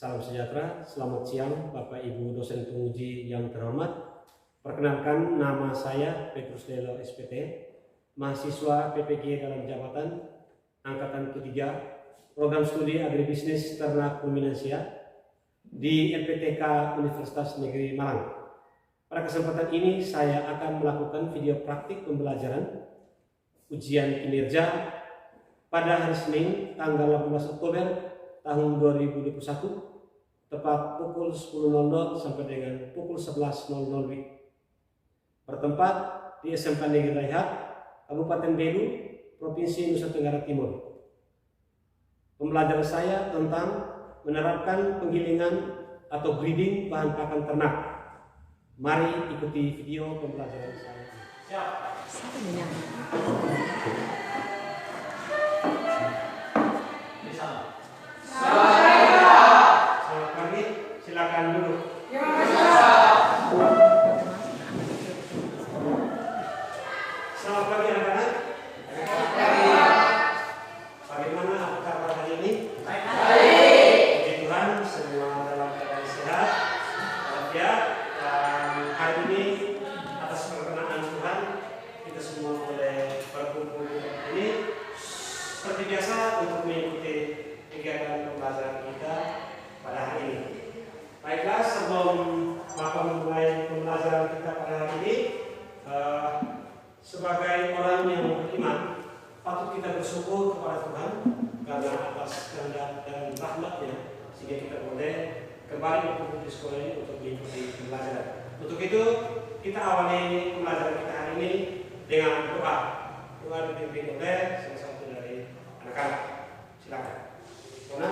Salam sejahtera, selamat siang Bapak Ibu dosen penguji yang terhormat. Perkenalkan, nama saya Petrus Delo SPT, mahasiswa PPG dalam jabatan angkatan ketiga, program studi agribisnis ternak ruminansia di LPTK Universitas Negeri Malang. Pada kesempatan ini saya akan melakukan video praktik pembelajaran ujian kinerja pada hari Senin tanggal 18 Oktober tahun 2021 tepat pukul 10.00 sampai dengan pukul 11.00 bertempat di SMK Negeri Raihat, Kabupaten Belu, Provinsi Nusa Tenggara Timur. Pembelajaran saya tentang menerapkan penggilingan atau breeding bahan pakan ternak. Mari ikuti video pembelajaran saya. Siap. Selamat pagi, silakan duduk. Selamat pagi anak-anak. Bagaimana apa kabar hari ini? Baik. Puji Tuhan, semua dalam keadaan sehat, walafiat, dan hari ini atas perkenan Tuhan kita semua boleh berkumpul ini seperti biasa untuk mengikuti kegiatan pembelajaran kita pada hari ini. Baiklah, sebelum Bapak memulai pembelajaran kita pada hari ini, sebagai orang yang beriman, patut kita bersyukur kepada Tuhan karena atas kehendak dan rahmat-Nya sehingga kita boleh kembali berkumpul di sekolah ini untuk mengikuti pembelajaran. Untuk itu kita awali pembelajaran kita hari ini dengan doa. Doa dipimpin oleh salah satu dari anak-anak. Silakan. Dona.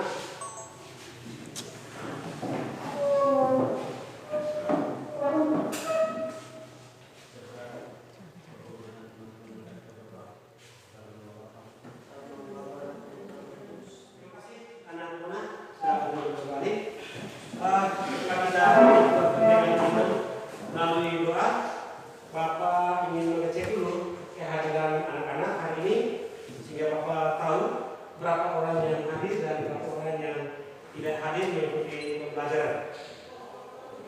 Melalui doa, Bapak ingin mengecek dulu kehadiran anak-anak hari ini sehingga Bapak tahu berapa orang yang hadir dan berapa orang yang tidak hadir mengikuti pembelajaran.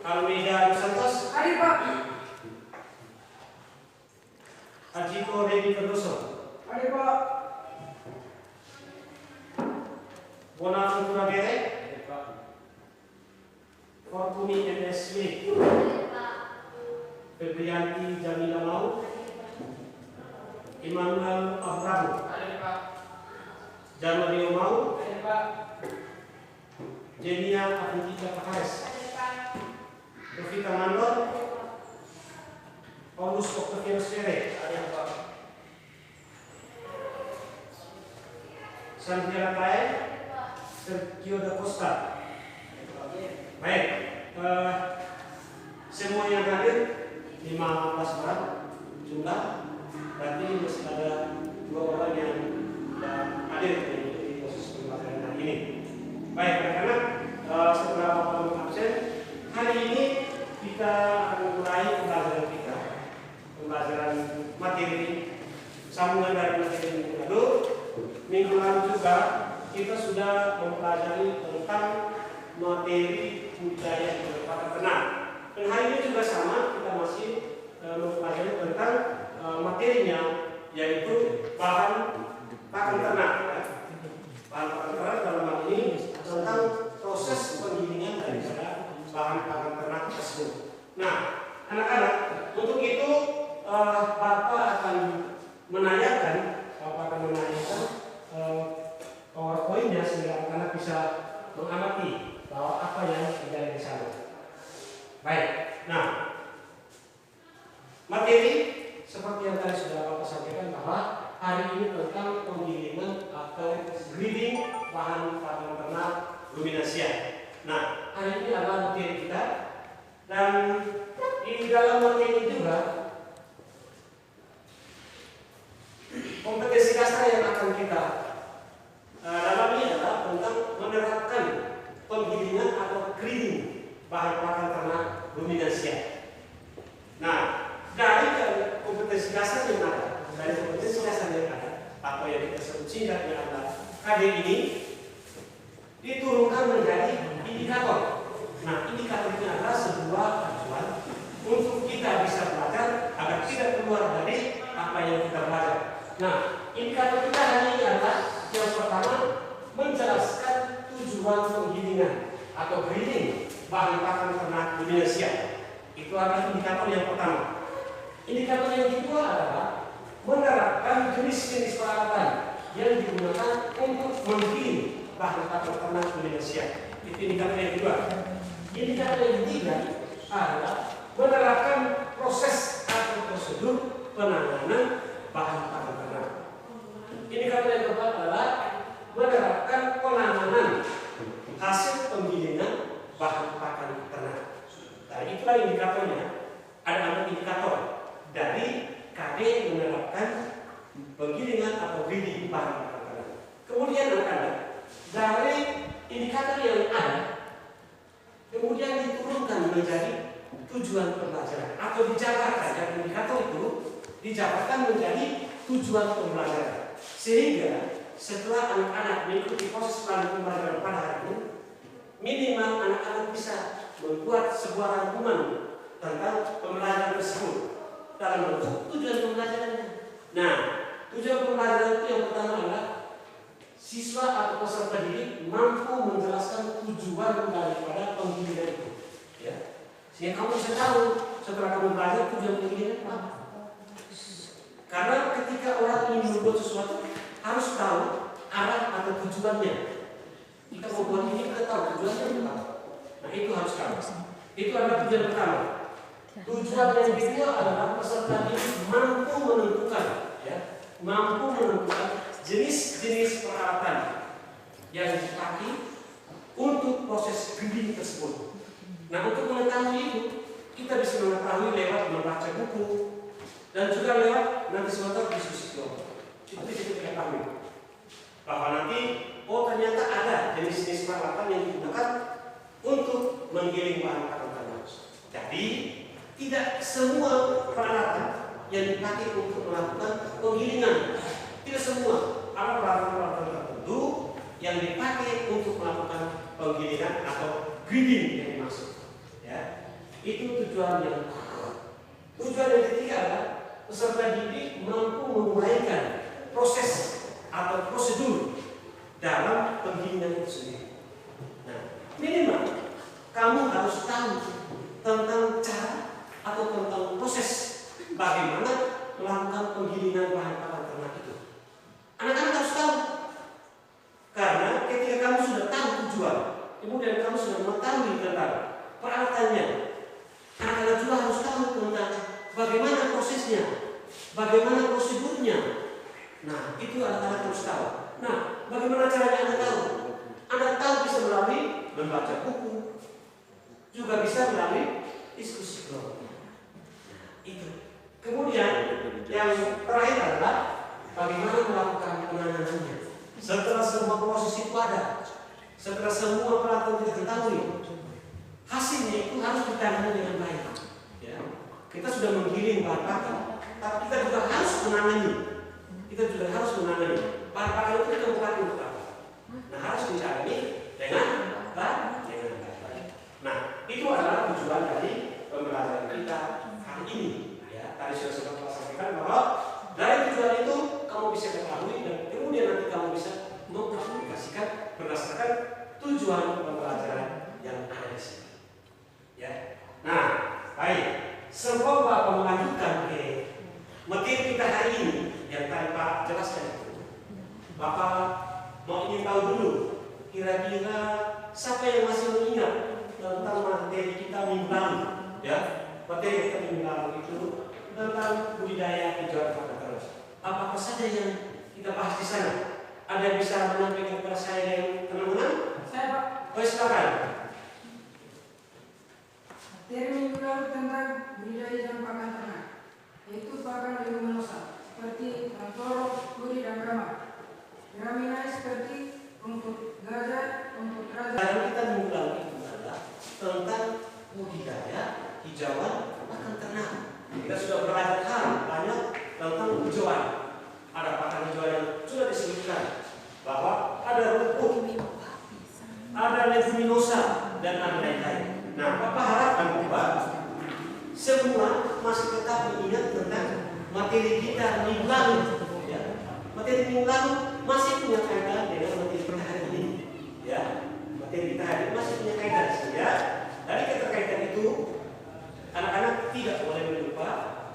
Almeida Dos Santos, hadir Pak. Ajiko Devi Ferdoso, hadir Pak. Bonang Kurabere, hadir Pak. Fortuni MSW, Febrianti Jamila Mau, Immanuel Abraham, Jamario Mau, Jenia Afintika Pakares, Rufika Mandor, Paulus Octavianus Pere, Santiago Tae, Sergio da Costa. Baik, semua yang hadir 15 orang jumlah, berarti masih ada 2 orang yang tidak hadir di proses pembelajaran hari ini. Baik, anak-anak, setelah Bapak absen, hari ini kita akan mulai pembelajaran kita, pembelajaran materi sambungan dari materi minggu lalu. Minggu lalu juga kita sudah mempelajari tentang materi budaya pakan ternak. Dan hari ini juga sama, kita masih mempelajari tentang materinya, yaitu bahan pakan ternak. Ya. Bahan pakan ternak dalam hal ini tentang proses penggilingan daripada bahan pakan ternak tersebut. Nah, anak-anak, untuk itu Bapak akan menanyakan PowerPoint-nya sehingga anak-anak bisa mengamati bahwa apa yang terjadi di sana. Baik, nah materi seperti yang tadi sudah Bapak sampaikan bahwa hari ini tentang penggilingan atau breeding bahan pakan ternak ruminansia. Nah, hari ini adalah materi kita dan di dalam materi juga kompetensi dasar yang akan kita dalami adalah tentang menerapkan penggilingan atau breeding bahan pakan ternak ruminansia. Nah, dari kompetensi dasar yang ada, apa yang kita sebut singkat yang ada KD ini diturunkan menjadi indikator. yang kita belajar. Nah, indikator kita hari ini adalah yang pertama menjelaskan tujuan penggilingan atau breeding bahan pakan ternak Indonesia. Itu adalah indikator yang pertama. Indikator yang kedua adalah menerapkan jenis-jenis peralatan yang digunakan untuk menggiling bahan pakan ternak Indonesia. Itu indikator yang kedua. Indikator yang ketiga adalah menerapkan proses atau prosedur penanganan bahan pakan ternak. Indikator yang keempat adalah menerapkan penanganan hasil penggilingan bahan pakan ternak. Nah, itulah indikatornya. Ada 6 indikator dari KD menerapkan penggilingan atau breeding bahan pakan ternak. Kemudian ada dari indikator yang ada, kemudian diturunkan menjadi tujuan pembelajaran atau dijabarkan dari indikator itu dijabarkan menjadi tujuan pembelajaran, sehingga setelah anak-anak mengikuti proses plan pembelajaran pada hari ini, minimal anak-anak bisa membuat sebuah rangkuman tentang pembelajaran tersebut dalam bentuk tujuan pembelajarannya. Nah, tujuan pembelajaran itu yang pertama adalah siswa atau peserta didik mampu menjelaskan tujuan daripada penggilingan itu, ya. Sehingga kamu bisa tahu setelah kamu belajar tujuan penggilingan apa. Karena ketika orang ingin membuat sesuatu harus tahu arah atau tujuannya. Kita mau buat ini kita tahu tujuannya apa. Nah, itu harus tahu. Itu adalah tujuan pertama. Tujuan yang kedua adalah peserta didik mampu menentukan, ya, mampu menentukan jenis-jenis peralatan yang dipakai untuk proses breeding tersebut. Nah, untuk mengetahui itu, kita bisa mengetahui lewat membaca buku dan juga lewat nanti sebentar diskusi kelompok. Itu kita ketahui bahwa nanti, oh ternyata ada jenis-jenis peralatan yang digunakan untuk menggiling bahan pakan ternak. Jadi, tidak semua peralatan yang dipakai untuk melakukan penggilingan. Tidak semua. Ada peralatan-peralatan tertentu yang dipakai untuk melakukan penggilingan atau breeding yang dimaksud. Ya, itu tujuan yang kedua. Tujuan yang ketiga adalah peserta didik mampu menguraikan proses atau prosedur dalam penggilingan itu sendiri. Nah, minimal kamu harus tahu tentang cara atau tentang proses bagaimana melakukan penggilingan bahan pakan ternak itu. Anak-anak harus tahu, karena ketika kamu sudah tahu tujuan, kemudian kamu sudah mengetahui tentang peralatannya, anak-anak juga harus tahu tentang bagaimana prosesnya, bagaimana prosedurnya. Nah, itu anak-anak harus tahu. Nah, bagaimana caranya Anda tahu? Anda tahu bisa melalui membaca buku, juga bisa melalui diskusi kelompok. Nah, itu. Kemudian yang terakhir adalah bagaimana melakukan penanganannya. Setelah semua proses itu ada, setelah semua peralatan kita ketahui, hasilnya itu harus ditangani dengan baik. Ya. Kita sudah menggiling bahan pakan, tapi kita juga harus menangani. Kita juga harus menangani. Bahan pakan itu kita bukan untuk apa? Nah, harus ditangani dengan baik. Nah, itu adalah tujuan dari pembelajaran kita hari ini. Ya, tadi sudah sempat sampaikan bahwa dari tujuan itu kamu bisa ketahui dan kemudian nanti kamu bisa mengaplikasikan berdasarkan tujuan pembelajaran yang ada di sini. Ya. Nah, baik. Sebelum Bapak melanjutkan ke materi kita hari ini yang tadi Pak jelaskan itu, Bapak mau ingin tahu dulu kira-kira siapa yang masih mengingat tentang materi kita minggu lalu, ya? Materi kita minggu lalu itu tentang budidaya kejuaraan pakan ternak. Apa saja yang kita bahas di sana? Ada yang bisa menyampaikan kepada saya yang tenang-tenang? Saya, Pak. Oh, silakan. Materi minggu lalu tentang budidaya dan pakan ternak, yaitu pakan leguminosa seperti tantoro, kuri, dan gama. Gramina seperti rumput gajah, rumput raja. Dan kita minggu lalu itu adalah tentang budidaya hijauan pakan ternak. Kita sudah belajar hal banyak tentang hijauan. Ada pakan hijauan yang sudah disebutkan bahwa ada rumput, ada leguminosa, dan ada lain-lain. Nah, Bapak harapkan Bapak semua masih tetap mengingat tentang materi kita minggu lalu, ya, materi minggu lalu masih punya kaitan dengan materi kita hari ini, ya, materi kita hari ini masih punya kaitan, ya. Dari keterkaitan itu anak-anak tidak boleh lupa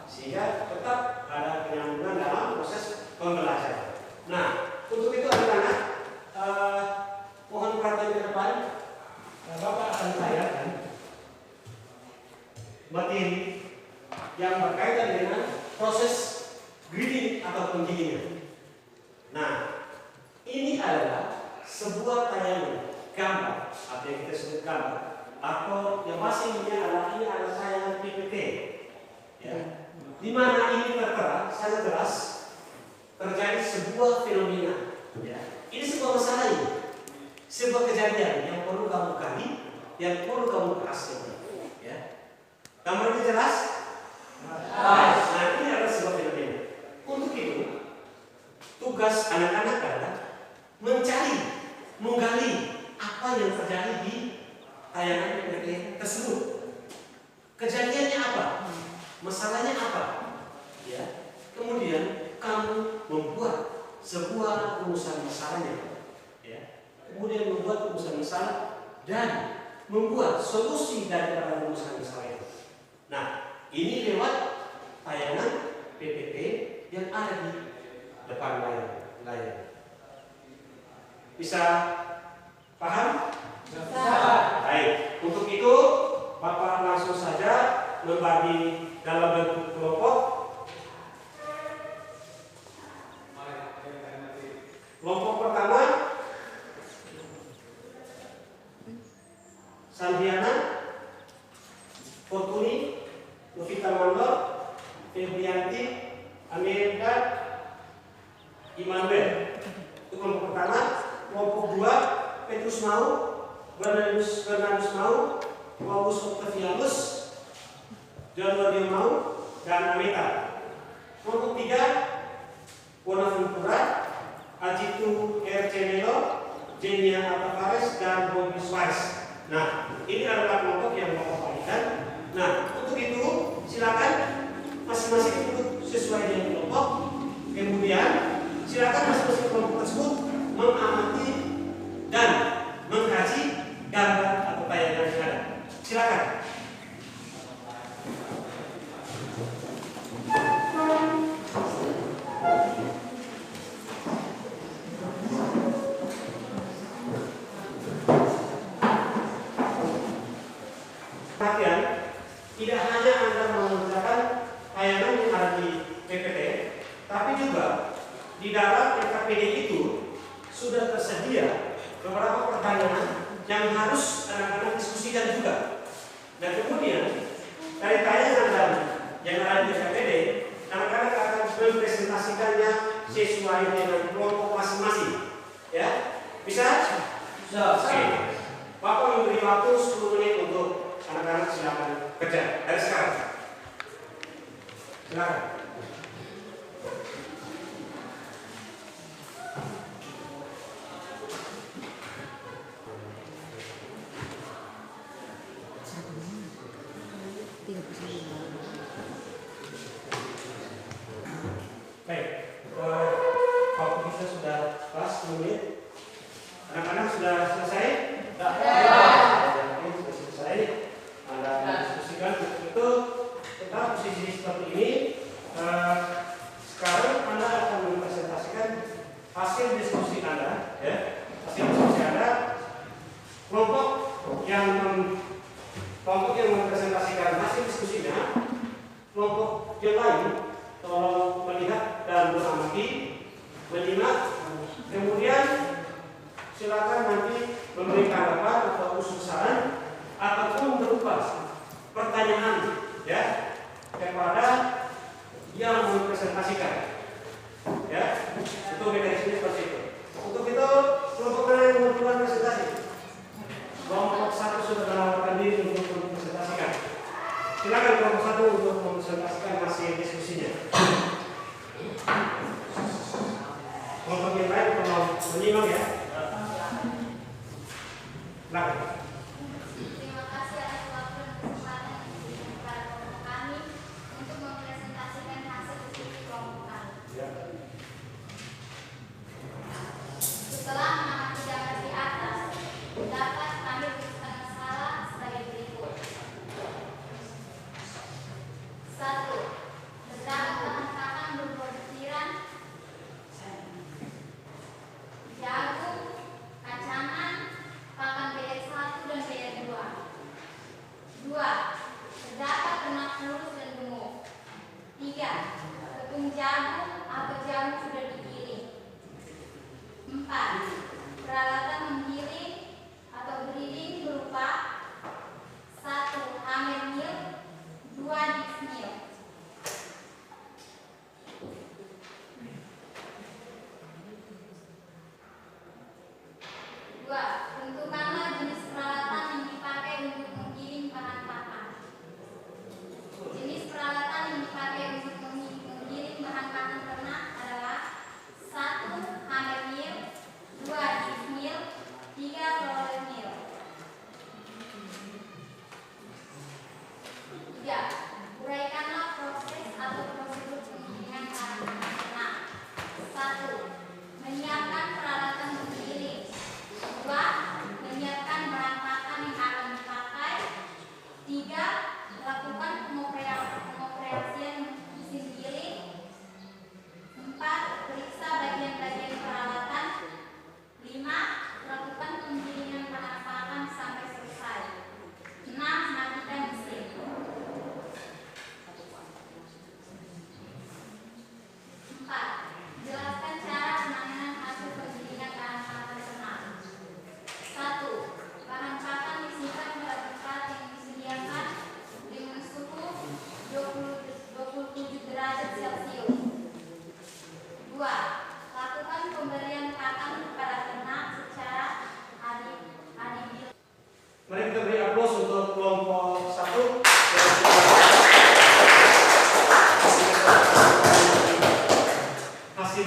sehingga tetap ada penyambungan dalam proses pembelajaran. Nah, untuk itu anak-anak mohon perhatian ke depan. Bapak akan tanyakan materi yang berkaitan dengan proses grading atau penggilingan. Nah, ini adalah sebuah tayangan gambar atau yang kita sebut gambar atau yang pastinya adalah ini adalah tayangan PPT, ya, di mana ini tertera sangat jelas terjadi sebuah fenomena, ya. Ini sebuah masalah ini, sebuah kejadian yang perlu kamu gali, yang perlu kamu bahas, ya. Gambar ini jelas? Nah, ini adalah sebuah fenomena. Untuk itu, tugas anak-anak adalah mencari, menggali apa yang terjadi di tayangan PPT tersebut. Kejadiannya apa? Masalahnya apa? Ya. Kemudian kamu membuat sebuah rumusan masalahnya, ya. Kemudian membuat rumusan masalah dan membuat solusi daripada rumusan masalah itu. Nah, ini lewat tayangan PPT yang ada di depan layar. Bisa paham? Baik. Untuk itu Bapak langsung saja membagi dalam bentuk kelompok. Kelompok pertama Sandiana, Fortuni, Novita Mandor, Febrianti, Amelia, Immanuel. Itu kelompok pertama. Kelompok dua Petrus Mau, Bernardus Mau, Paulus Octavianus, Januari Mau, dan Amita. Kelompok tiga Bonaventura, Ajitu Ercenelo, Jenia Altafares, dan Bobby Swice. Nah, ini adalah kelompok yang Bapak bagikan. Nah, untuk itu silakan masing-masing duduk sesuai dengan kelompok. Kemudian silakan masing-masing kelompok tersebut mengamati dan mengkaji gambar atau tayangan yang ada. Silakan. Perhatian, tidak hanya Anda mengerjakan tayangan yang ada di PPT, tapi juga di dalam RKPD itu sudah tersedia beberapa pertanyaan yang harus anak-anak diskusikan juga. Dan kemudian dari tayangan yang ada di RKPD, anak-anak akan mempresentasikannya sesuai dengan kelompok masing-masing. Ya, bisa? Oke. Bapak memberi waktu 10 menit untuk anak-anak, silakan kerja dari sekarang. Silakan. Baik, waktu kita sudah pas 10 menit. Anak-anak sudah selesai? Sudah selesai. Anda diskusikan itu tetap posisi seperti ini. Sekarang Anda akan mempresentasikan hasil diskusi Anda, ya. Hasil diskusi Anda. Kelompok yang mempresentasikan hasil diskusinya, kelompok yang lain tolong melihat dan mengamati, menyimak, kemudian silakan nanti memberi tanggapan atau usul saran ataupun berupa pertanyaan, ya, kepada yang mempresentasikan, ya. Itu mekanisme seperti itu. Untuk itu kelompok mana yang membutuhkan presentasi? Kelompok 1 sudah menawarkan diri untuk mempresentasikan. Silakan kelompok 1 untuk mempresentasikan hasil diskusinya. Kelompok yang lain tolong menyimak, ya. Silakan. Terima kasih atas waktu dan kesempatan yang diberikan kepada kelompok kami untuk mempresentasikan hasil diskusi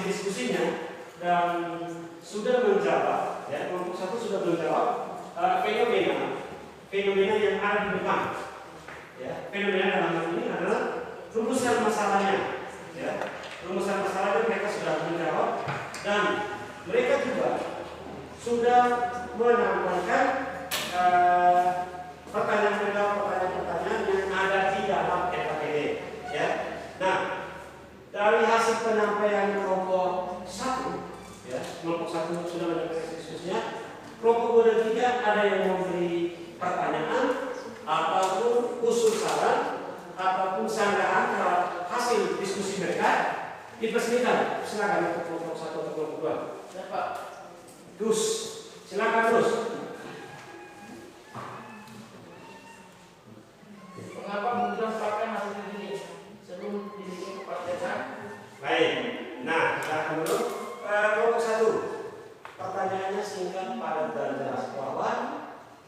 diskusinya dan sudah menjawab, ya, kelompok 1 sudah menjawab fenomena yang ada di depan. Ya, fenomena dalam hal ini adalah rumusan masalahnya. Ya, rumusan masalahnya mereka sudah menjawab dan mereka juga sudah menambahkan pertanyaan-pertanyaan yang ada di dalam LKPD. Ya, nah dari hasil penyampaian kelompok 1, ya, kelompok 1 sudah menyampaikan diskusinya. Kelompok 2 dan 3 ada yang memberi pertanyaan ataupun usul saran ataupun sanggahan terhadap hasil diskusi mereka. Dipersilakan, silakan untuk kelompok 1 atau kelompok 2. Ya, Pak. Gus, silakan Gus. Mengapa pakai hasil ini sebelum dibikin kepartean? Baik. Nah, silakan dulu. Kelompok 1. Pertanyaannya singkat, padat dan jelas bahwa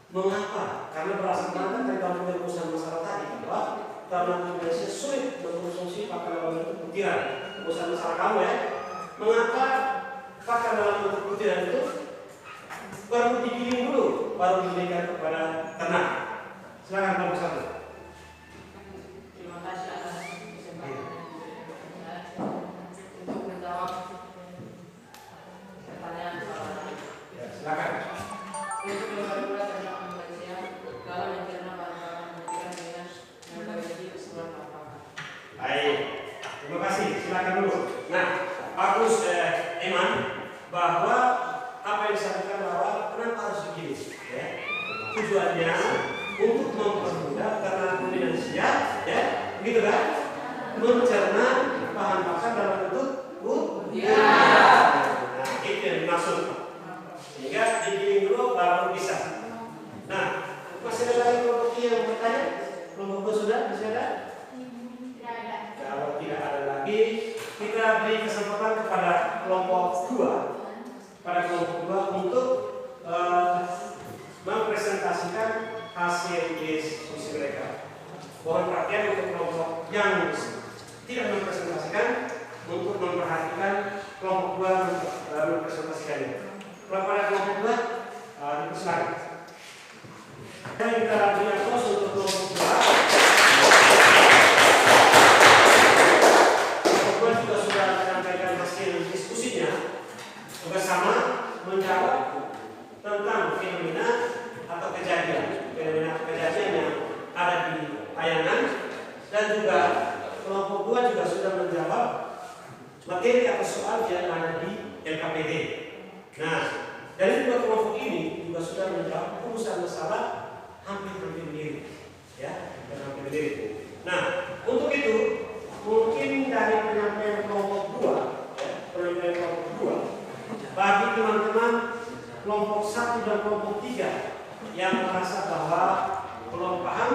mengapa? Karena berdasarkan tergantung rumusan masalah tadi bahwa karena Indonesia sulit mengkonsumsi pakan dalam bentuk butiran. Rumusan masalah kamu, ya. Mengapa pakan dalam bentuk butiran itu perlu digiling dulu baru diberikan kepada ternak? Silakan kelompok 1. Terima kasih atas kesempatan untuk menjawab pertanyaan soal Ya, silakan. untuk mengetahui tentang Malaysia dalam mencerna bahan-bahan pemikiran dengan metodologi keseluruhan lapangan. Baik, terima kasih. Silakan dulu. Nah, bagus Eman bahwa apa yang disampaikan bahwa kenapa harus begini? Ya, tujuannya untuk mempermudah karena Indonesia, ya, gitu kan? Mencerna bahan bakar dalam bentuk butiran. Nah, itu yang dimaksud. Sehingga digiling dulu baru bisa. Nah, masih ada lagi kelompok yang bertanya? Kelompok sudah? Masih ada? Tidak ada. Kalau tidak ada lagi, kita beri kesempatan kepada kelompok 2, untuk mempresentasikan hasil diskusi mereka. Mohon perhatian untuk kelompok yang tidak mempresentasikan untuk memperhatikan kelompok 2 mempresentasikannya. Kalau pada kelompok 2, dipersilakan. Kita beri aplaus untuk kelompok 2. Juga sudah menyampaikan hasil diskusinya bersama menjawab tentang fenomena atau kejadian yang ada di tayangan dan juga kelompok 2 juga sudah menjawab materi atau soal yang ada di LKPD. Nah, dari dua kelompok ini juga sudah menjawab rumusan masalah hampir mirip, ya, hampir mirip. Nah, untuk itu mungkin dari penyampaian kelompok 2, bagi teman-teman kelompok 1 dan kelompok 3 yang merasa bahwa belum paham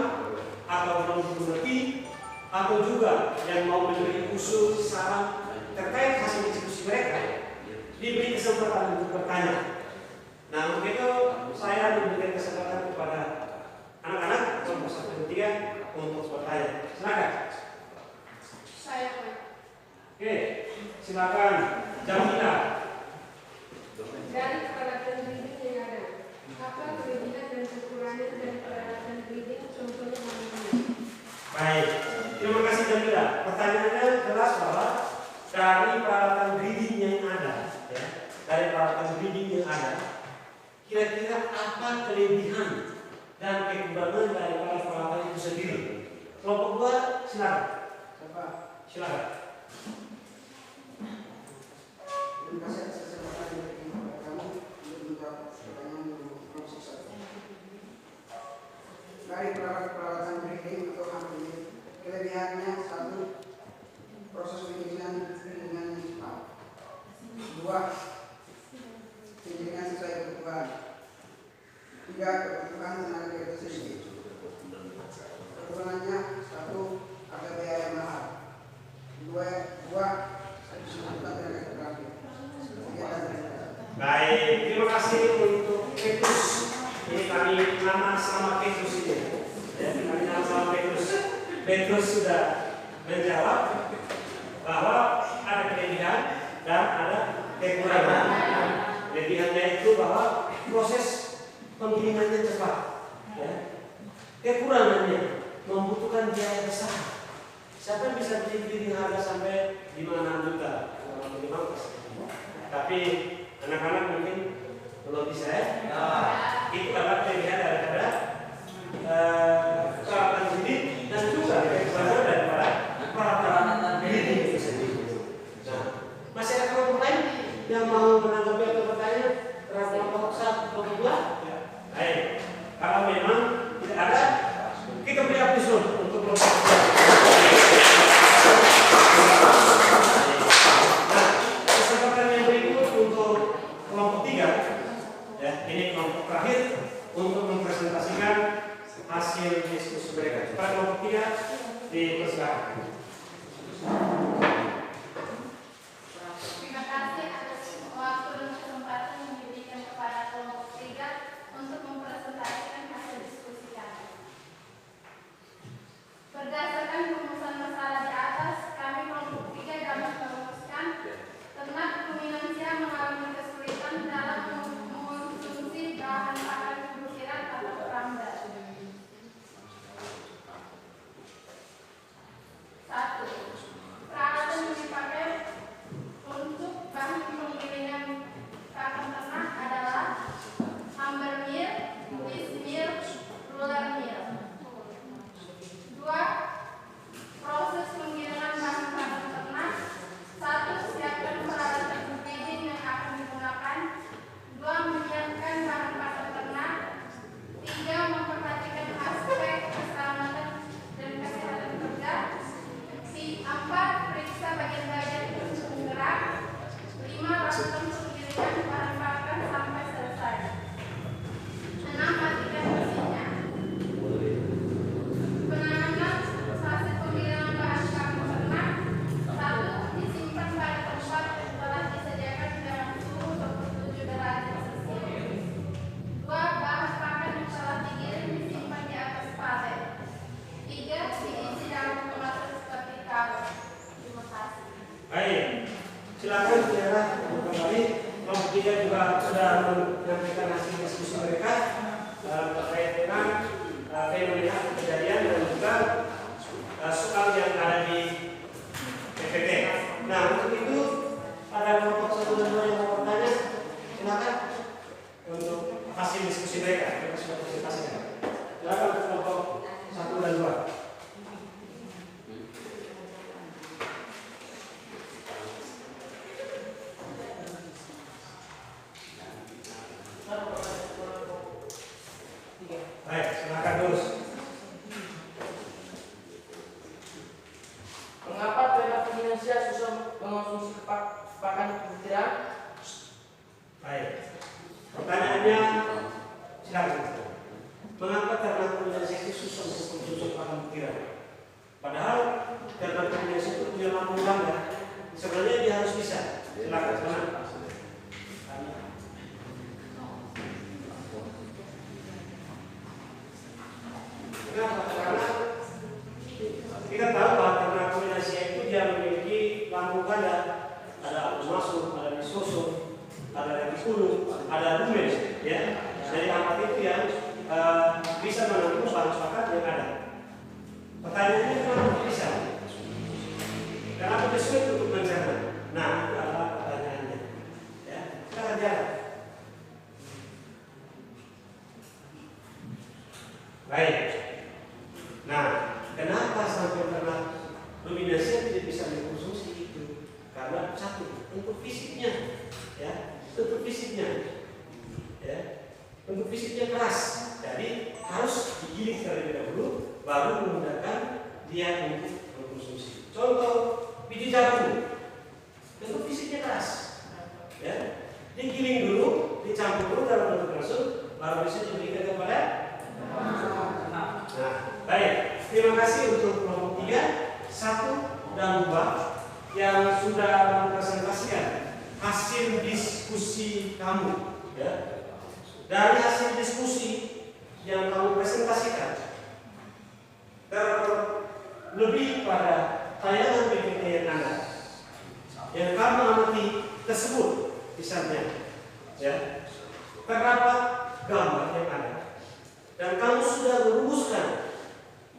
atau belum mengerti atau juga yang mau memberi usul saran terkait hasil diskusi mereka, diberi kesempatan untuk bertanya. Nah, untuk itu saya memberikan kesempatan kepada anak-anak kelompok 1 dan 3 untuk bertanya. Silakan. Saya Pak. Oke, silakan Jamila. Dari peralatan breeding yang ada, apa kelebihan dan kekurangan dari peralatan breeding contohnya mana? Baik, terima kasih Jamila. Pertanyaannya jelas bahwa dari peralatan breeding yang ada, ya, dari peralatan breeding yang ada, kira-kira apa kelebihan dan kekurangan dari peralatan itu sendiri? Kelompok 2, silakan. Silakan. Terima kasih atas kesempatan yang diberikan kepada kami untuk menjawab pertanyaan kelompok 1. Dari peralatan breeding atau hunting, kelebihannya 1, proses penyidikan dengan cepat. 2, penyidikan sesuai kebutuhan. 3, kebutuhan tenaga kerja sedikit. Kekurangannya 1, ada biaya mahal. 2, baik, terima kasih untuk Petrus. Ini kami nama sama Petrus ini. Ya, kami nama sama Petrus. Petrus sudah menjawab bahwa ada kelebihan dan ada kekurangan. Kelebihannya itu bahwa proses penggilingannya cepat, ya. Kekurangannya membutuhkan biaya besar. Siapa yang bisa beli giling harga sampai 5-6 juta? Minimal. Tapi anak-anak mungkin belum bisa, ya. Itu adalah kelebihan daripada peralatan giling dan juga kekurangan daripada peralatan giling itu sendiri. Nah, masih ada kelompok lain yang mau menanggapi atau bertanya terhadap kelompok 1, kelompok 2? Baik, kalau memang tidak ada, kita beri apresiasi untuk kelompok 2. Nah, kesempatan yang berikut untuk kelompok 3, ya, ini kelompok terakhir untuk mempresentasikan hasil diskusi mereka. Pada kelompok 3 dipersilakan. Terima kasih atas waktu dan kesempatan yang diberikan kepada kelompok 3 untuk mempresentasikan hasil diskusi kami. Berdasarkan rumusan masalah di atas, kami kelompok 3 dapat merumuskan ternak ruminansia mengalami kesulitan dalam mengonsumsi bahan makanan kebukiran atau keramba. 1. Peralatan yang dipakai untuk bahan penggilingan pakan ternak adalah hammer mill, disk mill, roller mill. 2. Proses penggilingan bahan pakan ternak. 1. Siapkan peralatan breeding yang akan digunakan. 2. Menyiapkan bahan pakan ternak. 3. Memperhatikan aspek keselamatan dan kesehatan kerja. 4. Periksa bagian-bagian penggerak. 5. Lakukan penggilingan bahan pakan sampai selesai. 6. Matikan mesinnya. Penanganan hasil penggilingan bahan pakan ternak. 1. Disimpan pada tempat yang telah disediakan dengan suhu 27 derajat Celcius. 2. Bahan pakan yang telah digiling disimpan di atas palet. 3. Diisi dalam kemasan seperti karung. Terima kasih. Baik, silakan saudara kembali. Kelompok 3 juga sudah menyampaikan hasil diskusi mereka terkait dengan fenomena kejadian dan juga soal yang ada di PPT. Nah, untuk itu ada kelompok 1 dan 2 yang mau bertanya, silakan untuk hasil diskusi mereka. Kita sudah presentasikan. Silakan untuk kelompok 1 dan 2. Baik, silakan terus. Mengapa ternak ruminansia susah mengonsumsi pakan kebukiran? Baik. Pertanyaannya, silakan. Mengapa ternak ruminansia itu susah untuk mengonsumsi pakan kebukiran? Padahal ternak ruminansia itu punya lambung bangga. Sebenarnya dia harus bisa. Silakan, kenapa? Kenapa? Karena kita tahu bahwa ternak ruminansia itu dia memiliki lambung ganda, ada masuk, ada disusun, ada dipulung, ada rumen, ya. Dari empat itu yang bisa menampung bahan pakan yang ada. Pertanyaannya kenapa bisa? Kenapa dia sulit untuk mencerna? Nah, itu adalah pertanyaannya. Ya, kita jalan. Baik. Nah, kenapa sampai ternak ruminansia tidak bisa mengkonsumsi itu? Karena 1, untuk fisiknya, ya, untuk fisiknya, ya, untuk fisiknya keras. Jadi harus digiling terlebih dahulu, baru memudahkan dia untuk mengkonsumsi. Contoh biji jagung, untuk fisiknya keras, ya, digiling dulu, dicampur dulu dalam bentuk langsung, baru bisa diberikan kepada. Nah, baik. Terima kasih untuk kelompok 3, 1 dan 2 yang sudah mempresentasikan hasil diskusi kamu, ya. Dari hasil diskusi yang kamu presentasikan, terlebih pada tayangan PPT yang ada, yang kamu amati tersebut, misalnya, ya, terdapat gambar yang ada, dan kamu sudah merumuskan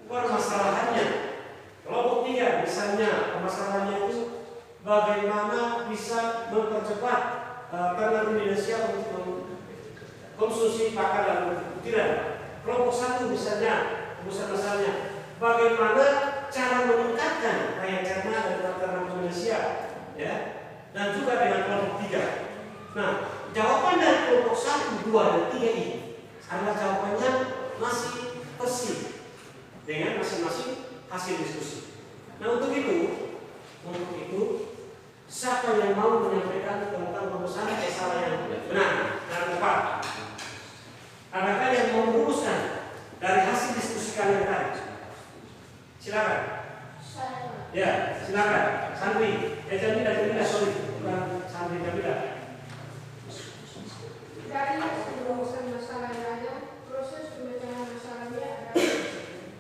permasalahannya. Kelompok 3, misalnya, permasalahannya itu bagaimana bisa mempercepat ternak Indonesia untuk konsumsi pakan dan butiran. Kelompok 1, misalnya, rumusan masalahnya, bagaimana cara meningkatkan daya cerna dan ternak Indonesia, ya, dan juga dengan kelompok 3. Nah, jawaban dari kelompok 1, 2, dan 3 ini adalah jawabannya masih persis dengan masing-masing hasil diskusi. Nah, untuk itu, siapa yang mau menyampaikan tentang rumusan masalah yang benar dan tepat? Adakah yang mau merumuskan dari hasil diskusi kalian tadi? Silakan. Ya, silakan. Santri, Jamila, sorry, bukan Santri Jamila. Dari rumusan masalah yang ada, proses pemecahan masalahnya adalah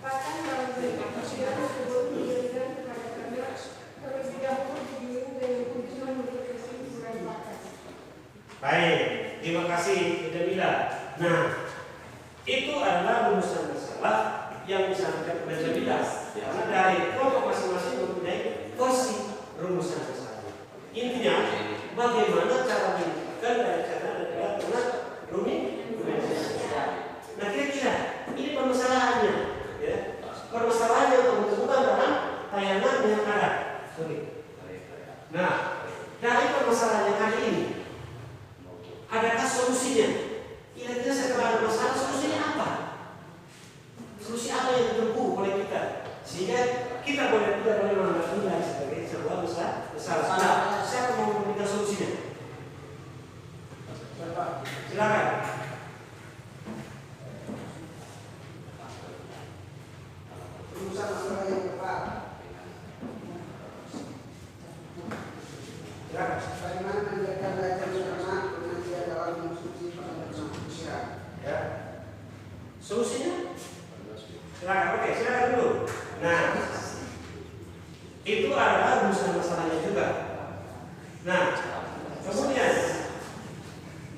pakan dalam bentuk yang tersebut diberikan kepada ternak terlebih dahulu digiling dengan tujuan memproduksi ukuran pakan. Baik, terima kasih Jamila. Nah, itu adalah rumusan masalah yang disampaikan oleh Jamila. Karena dari kelompok masing-masing mempunyai versi rumusan masalah. Intinya, bagaimana cara meningkatkan daya cerna dan ternak Indonesia. Nah, kira-kira ini permasalahannya, ya. Permasalahan yang kamu temukan dalam tayangan yang ada. Nah, dari permasalahan yang ada ini, adakah solusinya? Kira-kira setelah ada masalah, solusinya apa? Solusi apa yang ditempuh oleh kita? Sehingga kita boleh menganggapnya sebagai sebuah masalah. Nah, siapa mau memberikan solusinya? Silakan. Rumusan masalah yang tepat. Silakan. Bagaimana menjaga daya cerna ternak dengan tidak dalam konsumsi pakan ternak manusia? Ya. Solusinya? Silakan. Oke, silakan dulu. Nah, itu adalah rumusan masalahnya juga. Nah, kemudian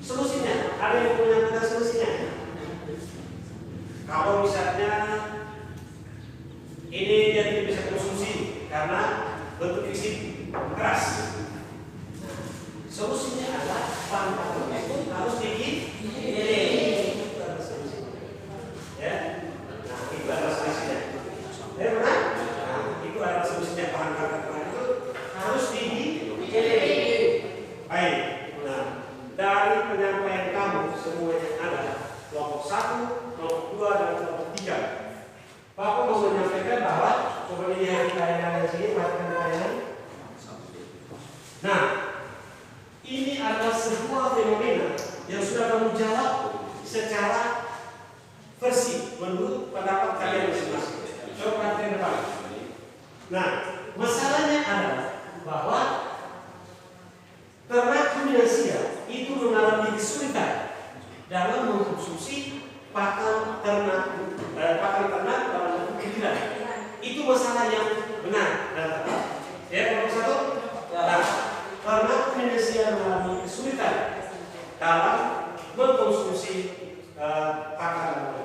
solusinya, ada yang punya solusinya? Kalau misalnya ini dia tidak bisa konsumsi karena bentuk fisik keras, solusinya adalah pakan itu harus digiling. Ya, nah itu adalah solusinya. Ya benar? Nah, itu adalah solusinya, pakan itu harus digiling. Baik. Nah, dari penyampaian kamu semua yang ada, kelompok 1, kelompok 2, dan kelompok 3, Bapak mau menyampaikan bahwa coba lihat tayangan sini, perhatikan tayangan. Nah, ini adalah sebuah fenomena yang sudah kamu jawab secara versi menurut pendapat kalian masing-masing. Coba perhatikan depan. Nah, masalahnya adalah bahwa ternak Indonesia itu mengalami kesulitan dalam mengkonsumsi pakan ternak dalam bentuk butiran. Itu masalah yang benar dan tepat. Ya, nomor 1. Nah, ternak Indonesia mengalami kesulitan dalam mengkonsumsi pakan.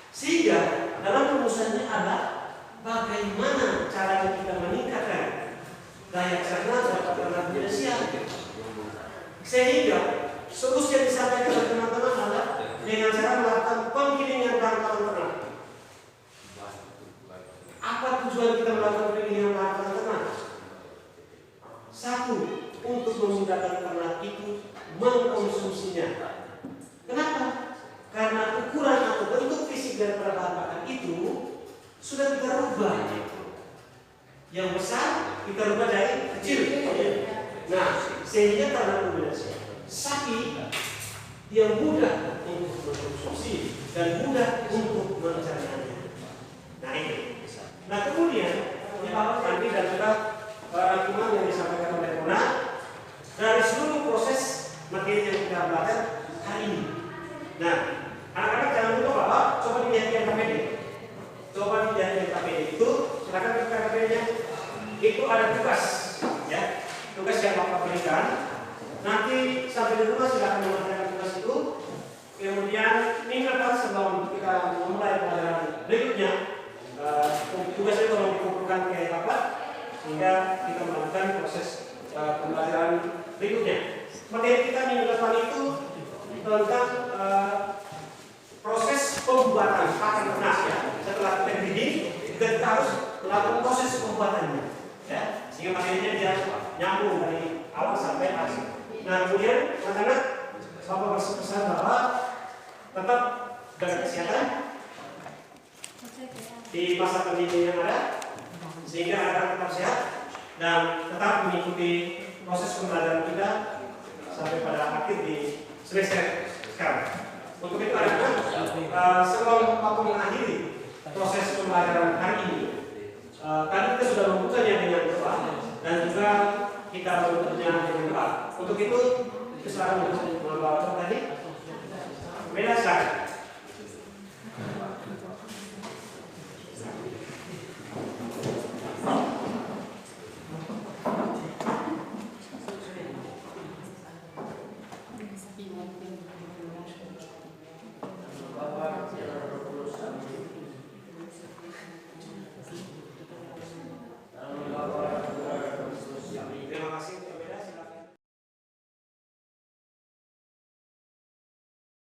Sehingga dalam rumusannya adalah bagaimana cara kita meningkatkan daya cerna dan ternak Indonesia. Sehingga solusi yang disampaikan oleh teman-teman adalah dengan cara melakukan penggilingan pakan ternak. Apa tujuan kita melakukan penggilingan pakan ternak? 1, untuk memudahkan ternak itu mengkonsumsinya. Kenapa? Karena ukuran atau bentuk fisik daripada bahan pakan itu sudah kita rubah. Yang besar kita rubah dari kecil. Nah, sehingga ternak Indonesia sapi yang mudah untuk mengkonsumsi dan mudah untuk mencernanya. Nah ini. Nah kemudian Bapak Kandi dan juga rangkuman yang disampaikan oleh Mona dari seluruh proses materi yang kita belajar hari ini. Nah, anak-anak jangan lupa Bapak coba dilihat yang KPD. Coba dilihat yang KPD itu, silakan buka KPD-nya. Itu ada tugas, ya. Tugas berikan. Nanti sampai di rumah silakan mengerjakan tugas itu. Kemudian minggu depan sebelum kita memulai pelajaran berikutnya, tugas itu tolong dikumpulkan ke rapat sehingga kita melakukan proses pembelajaran berikutnya. Materi kita minggu depan itu tentang proses pembuatan pakan ternak ya. Setelah kita dididik, kita harus melakukan proses pembuatannya, ya. Sehingga materinya dia nyambung dari awal sampai akhir. Nah kemudian anak-anak Bapak berpesan bahwa tetap jaga kesehatan di masa pandemi yang ada, sehingga akan tetap sehat dan tetap mengikuti proses pembelajaran kita sampai pada akhir di semester sekarang. Untuk itu anak-anak, sebelum aku mengakhiri proses pembelajaran hari ini, tadi kita sudah membukanya dengan doa dan juga kita membukanya dengan doa. Untuk itu, kita sekarang untuk membawa tadi. Beda sekali.